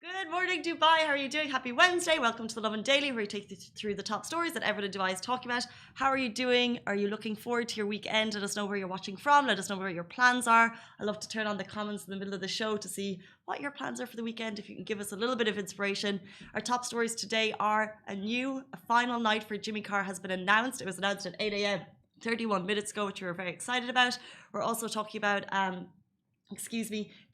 Good morning, Dubai. How are you doing? Happy Wednesday. Welcome to the Lovin Daily, where we take you through the top stories that everyone in Dubai is talking about. How are you doing? Are you looking forward to your weekend? Let us know where you're watching from. Let us know where your plans are. I love to turn on the comments in the middle of the show to see what your plans are for the weekend. If you can give us a little bit of inspiration. Our top stories today are a final night for Jimmy Carr has been announced. It was announced at 8 a.m. 31 minutes ago, which we were very excited about. We're also talking about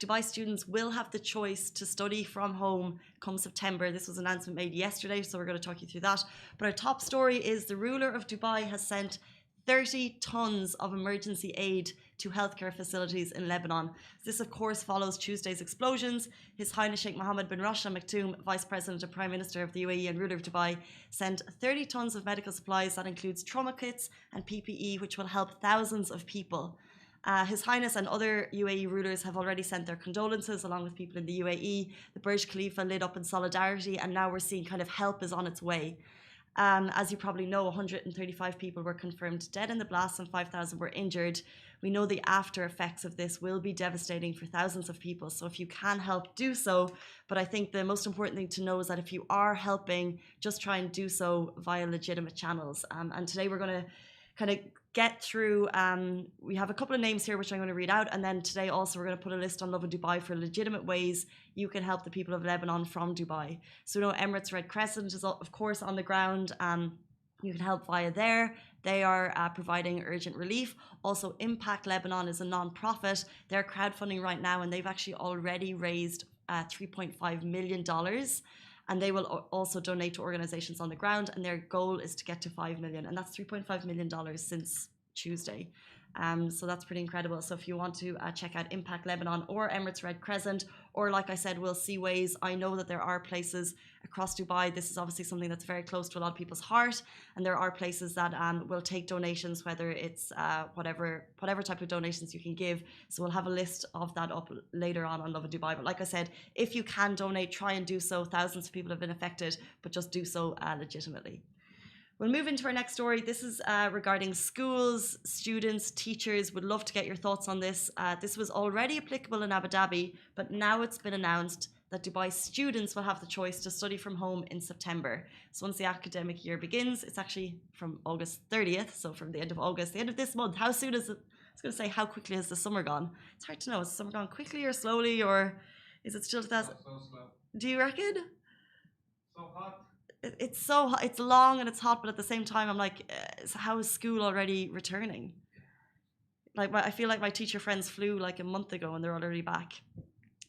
Dubai students will have the choice to study from home come September. This was an announcement made yesterday, so we're going to talk you through that. But our top story is the ruler of Dubai has sent 30 tons of emergency aid to healthcare facilities in Lebanon. This, of course, follows Tuesday's explosions. His Highness Sheikh Mohammed bin Rashid Al Maktoum, Vice President and Prime Minister of the UAE and ruler of Dubai, sent 30 tons of medical supplies. That includes trauma kits and PPE, which will help thousands of people. His Highness and other UAE rulers have already sent their condolences along with people in the UAE. The Burj Khalifa lit up in solidarity, and now we're seeing kind of help is on its way. As you probably know, 135 people were confirmed dead in the blast and 5,000 were injured. We know the after effects of this will be devastating for thousands of people. So if you can help, do so. But I think the most important thing to know is that if you are helping, just try and do so via legitimate channels. And today we're going to kind of get through, we have a couple of names here which I'm going to read out, and then today also we're going to put a list on Lovin Dubai for legitimate ways you can help the people of Lebanon from Dubai. So, Emirates Red Crescent is of course on the ground. You can help via there. They are providing urgent relief. Also, Impact Lebanon is a non-profit. They're crowdfunding right now, and they've actually already raised $3.5 million. And they will also donate to organizations on the ground. And their goal is to get to 5 million. And that's $3.5 million since Tuesday. So that's pretty incredible. So if you want to check out Impact Lebanon or Emirates Red Crescent, or like I said, we'll see ways. I know that there are places across Dubai. This is obviously something that's very close to a lot of people's heart. And there are places that will take donations, whether it's whatever type of donations you can give. So we'll have a list of that up later on Lovin Dubai. But like I said, if you can donate, try and do so. Thousands of people have been affected, but just do so legitimately. We'll move into our next story. This is regarding schools, students, teachers. Would love to get your thoughts on this. This was already applicable in Abu Dhabi, but now it's been announced that Dubai students will have the choice to study from home in September. So once the academic year begins, it's actually from August 30th, so from the end of August, the end of this month. How soon is it? I was going to say, how quickly has the summer gone? It's hard to know. Has the summer gone quickly or slowly, or is it still 2000? So slow. Do you reckon? So hot. It's so hot, it's long and it's hot, but at the same time I'm like, how is school already returning? Like, I feel like my teacher friends flew like a month ago and they're already back.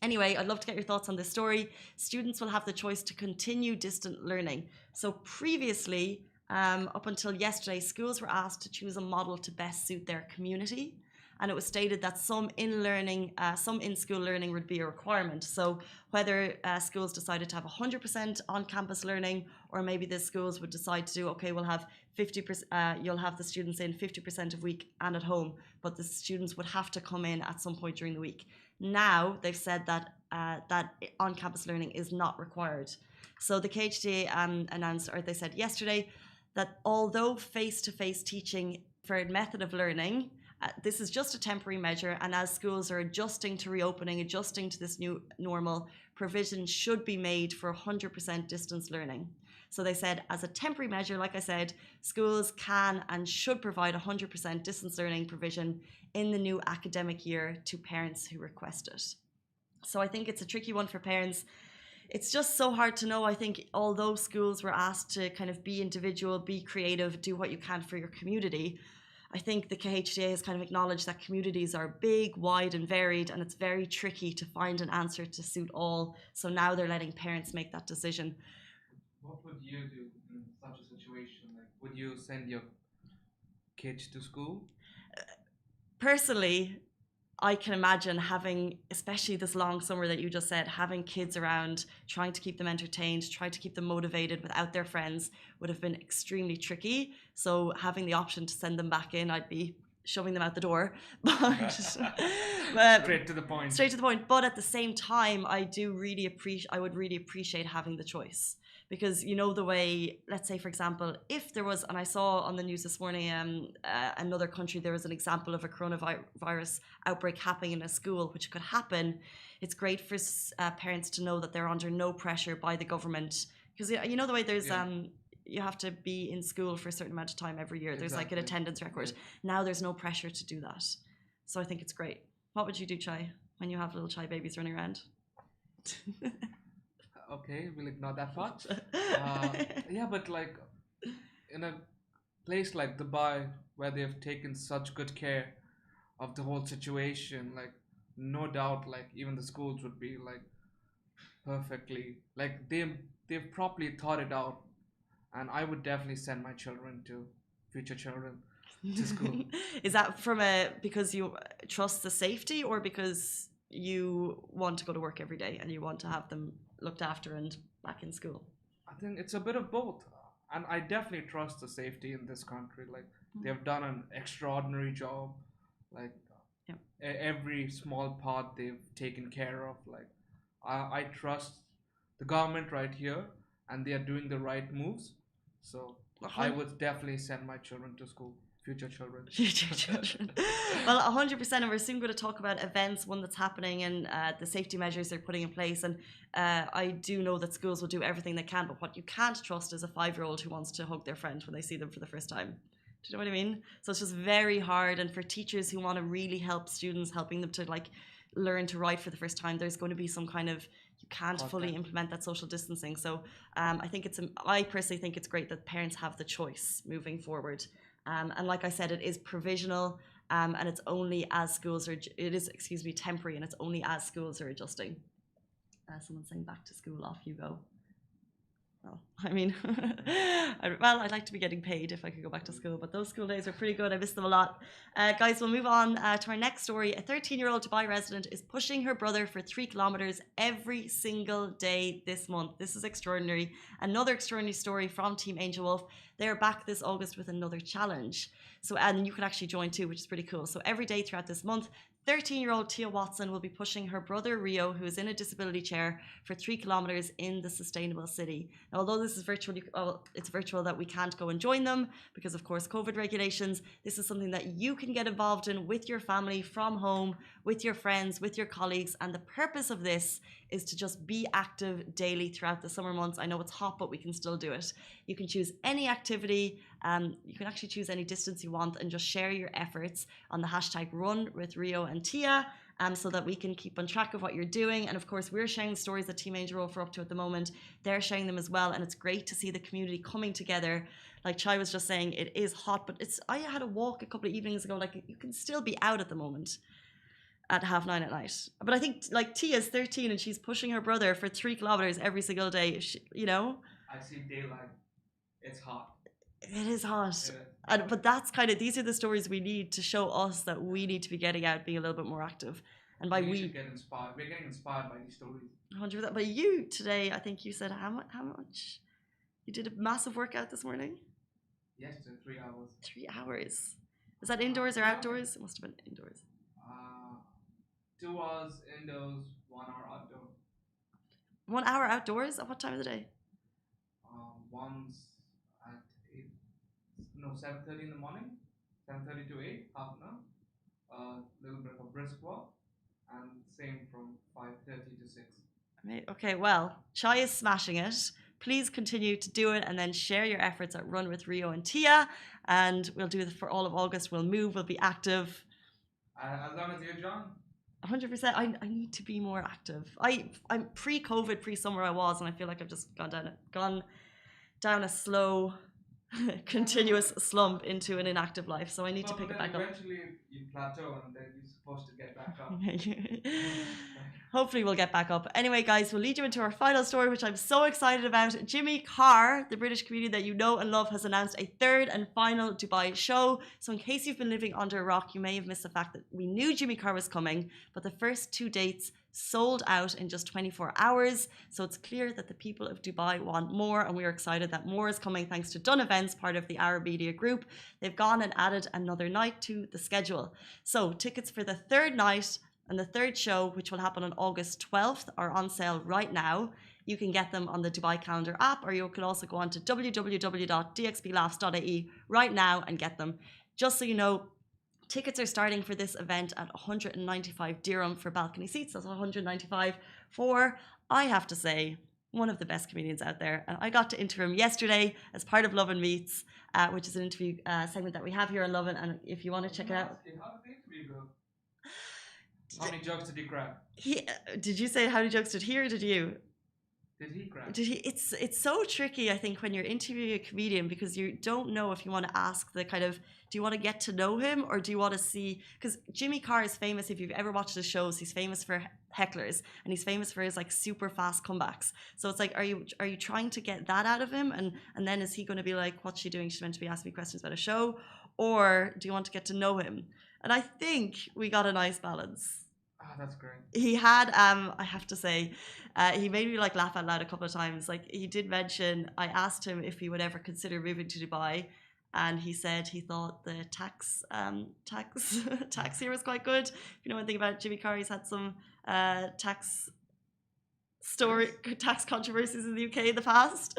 Anyway, I'd love to get your thoughts on this story. Students will have the choice to continue distant learning. So previously, up until yesterday, schools were asked to choose a model to best suit their community. And it was stated that some in-school learning would be a requirement. So whether schools decided to have 100% on-campus learning, or maybe the schools would decide to do, okay, we'll have 50%, you'll have the students in 50% of week and at home, but the students would have to come in at some point during the week. Now they've said that that on-campus learning is not required. So the KHDA announced, or they said yesterday, that although face-to-face teaching preferred method of learning, this is just a temporary measure, and as schools are adjusting to reopening, adjusting to this new normal, provision should be made for 100% distance learning. So they said, as a temporary measure, like I said, schools can and should provide 100% distance learning provision in the new academic year to parents who request it. So I think it's a tricky one for parents. It's just so hard to know. I think although schools were asked to kind of be individual, be creative, do what you can for your community, I think the KHDA has kind of acknowledged that communities are big, wide and varied, and it's very tricky to find an answer to suit all. So now they're letting parents make that decision. What would you do in such a situation? Like, would you send your kids to school? Personally, I can imagine having, especially this long summer that you just said, having kids around, trying to keep them entertained, trying to keep them motivated without their friends would have been extremely tricky. So having the option to send them back in, I'd be shoving them out the door. But Straight to the point. Straight to the point. But at the same time, I would really appreciate having the choice. because you know the way, let's say for example, if there was, and I saw on the news this morning, another country, there was an example of a coronavirus outbreak happening in a school, which could happen. It's great for parents to know that they're under no pressure by the government, because you know the way there's Yeah. you have to be in school for a certain amount of time every year. There's like an Exactly. attendance record. Yeah. Now there's no pressure to do that. So I think it's great. What would you do, Chai, when you have little Chai babies running around? Okay, we'll ignore that part. Yeah, but like in a place like Dubai, where they've taken such good care of the whole situation, like no doubt, like even the schools would be like perfectly, like they've properly thought it out, and I would definitely send my children to future children to school. Is that from a because you trust the safety, or because you want to go to work every day and you want to have them looked after and back in school? I think it's a bit of both. And I definitely trust the safety in this country. Like they've done an extraordinary job. Like Yeah. every small part they've taken care of. Like I trust the government right here, and they are doing the right moves. So I would definitely send my children to school, future children. Future children. Well, 100%. And we're soon going to talk about events, one that's happening, and the safety measures they're putting in place. And I do know that schools will do everything they can, but what you can't trust is a 5-year-old who wants to hug their friend when they see them for the first time. Do you know what I mean? So it's just very hard. And for teachers who want to really help students, helping them to like learn to write for the first time, there's going to be some kind of, you can't fully implement that social distancing. So I think I personally think it's great that parents have the choice moving forward. And like I said, it is provisional, and it's only as schools are, it is, excuse me, temporary, and it's only as schools are adjusting. Someone's saying back to school, off you go. Well, I mean, I'd like to be getting paid if I could go back to school, but those school days are pretty good. I miss them a lot. Guys, we'll move on to our next story. A 13-year-old Dubai resident is pushing her brother for 3 kilometers every single day this month. This is extraordinary. Another extraordinary story from Team Angel Wolf. They're back this August with another challenge. So, and you can actually join too, which is pretty cool. So every day throughout this month, 13-year-old Tia Watson will be pushing her brother Rio, who is in a disability chair, for 3 kilometers in the sustainable city. Now, although this is virtual, it's virtual that we can't go and join them because, of course, COVID regulations. This is something that you can get involved in with your family from home, with your friends, with your colleagues. And the purpose of this is to just be active daily throughout the summer months. I know it's hot, but we can still do it. You can choose any activity. You can actually choose any distance you want and just share your efforts on the hashtag Run with Rio and Tia, so that we can keep on track of what you're doing. And of course, we're sharing stories that Team Angel Wolf are up to at the moment. They're sharing them as well. And it's great to see the community coming together. Like Chai was just saying, it is hot, but I had a walk a couple of evenings ago. Like you can still be out at the moment at 9:30 at night. But I think like Tia's 13 and she's pushing her brother for 3 kilometers every single day. You know? I see daylight. It's hot. It is hot. Yeah. But that's kind of, these are the stories we need to show us that we need to be getting out, being a little bit more active. And by We we, should get inspired. We're getting inspired by these stories. 100%. But you today, I think you said how much? You did a massive workout this morning? Yes, 3 hours. 3 hours. Is that indoors or outdoors? It must have been indoors. 2 hours indoors, 1 hour outdoor. 1 hour outdoors? At what time of the day? One's at 7:30 in the morning, 7:30 to 8, half an hour. A little bit of a brisk walk, and same from 5:30 to 6. Okay, well, Chai is smashing it. Please continue to do it and then share your efforts at Run with Rio and Tia. And we'll do it for all of August. We'll move, we'll be active. As long as you're John. 100%. I need to be more active. I'm pre-COVID, pre-summer I was, and I feel like I've just gone down a slow, continuous slump into an inactive life. So I need to pick it back up. Eventually you plateau and then you're supposed to get back up. Hopefully we'll get back up. Anyway, guys, we'll lead you into our final story, which I'm so excited about. Jimmy Carr, the British comedian that you know and love, has announced a 3rd and final Dubai show. So in case you've been living under a rock, you may have missed the fact that we knew Jimmy Carr was coming, but the first 2 dates sold out in just 24 hours. So it's clear that the people of Dubai want more, and we are excited that more is coming thanks to Dun Events, part of the Arab Media Group. They've gone and added another night to the schedule. So tickets for the 3rd night and the 3rd show, which will happen on August 12th, are on sale right now. you can get them on the Dubai Calendar app, or you can also go on to www.dxplaughs.ie right now and get them. Just so you know, tickets are starting for this event at 195 dirham for balcony seats. That's 195 for, I have to say, one of the best comedians out there. And I got to interview him yesterday as part of Lovin Meets, which is an interview segment that we have here on Lovin. And if you want to check it out. How did the interview go? How many jokes did you grab? Did you say how many jokes did he or did you? Did he grab? Did he? It's so tricky, I think, when you're interviewing a comedian, because you don't know if you want to ask the kind of, do you want to get to know him, or do you want to see, because Jimmy Carr is famous, if you've ever watched his shows, he's famous for hecklers, and he's famous for his like super fast comebacks. So it's like, are you trying to get that out of him, and then is he going to be like, what's she doing? She's meant to be asking me questions about a show, or do you want to get to know him? And I think we got a nice balance. Ah, that's great. He had, I have to say, he made me like laugh out loud a couple of times. Like, he did mention, I asked him if he would ever consider moving to Dubai, and he said he thought the tax here was quite good. If you know anything about Jimmy Carr, he's had some tax controversies in the UK in the past.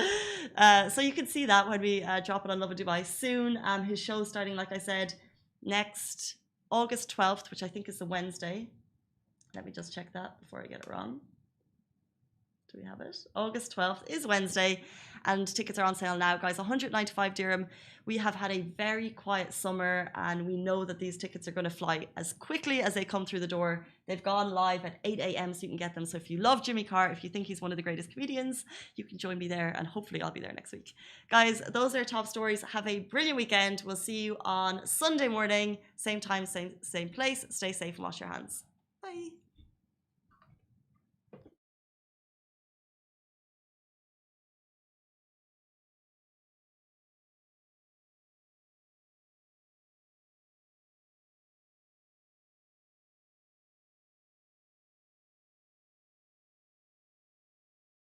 So you can see that when we drop it on Love in Dubai soon. His show's starting, like I said, next August 12th, which I think is the Wednesday. Let me just check that before I get it wrong. Do we have it? August 12th is Wednesday, and tickets are on sale now, guys. 195 dirham. We have had a very quiet summer, and we know that these tickets are going to fly as quickly as they come through the door. They've gone live at 8 a.m. so you can get them. So if you love Jimmy Carr, if you think he's one of the greatest comedians, you can join me there, and hopefully I'll be there next week. Guys, those are top stories. Have a brilliant weekend. We'll see you on Sunday morning, same time, same place. Stay safe and wash your hands. Bye.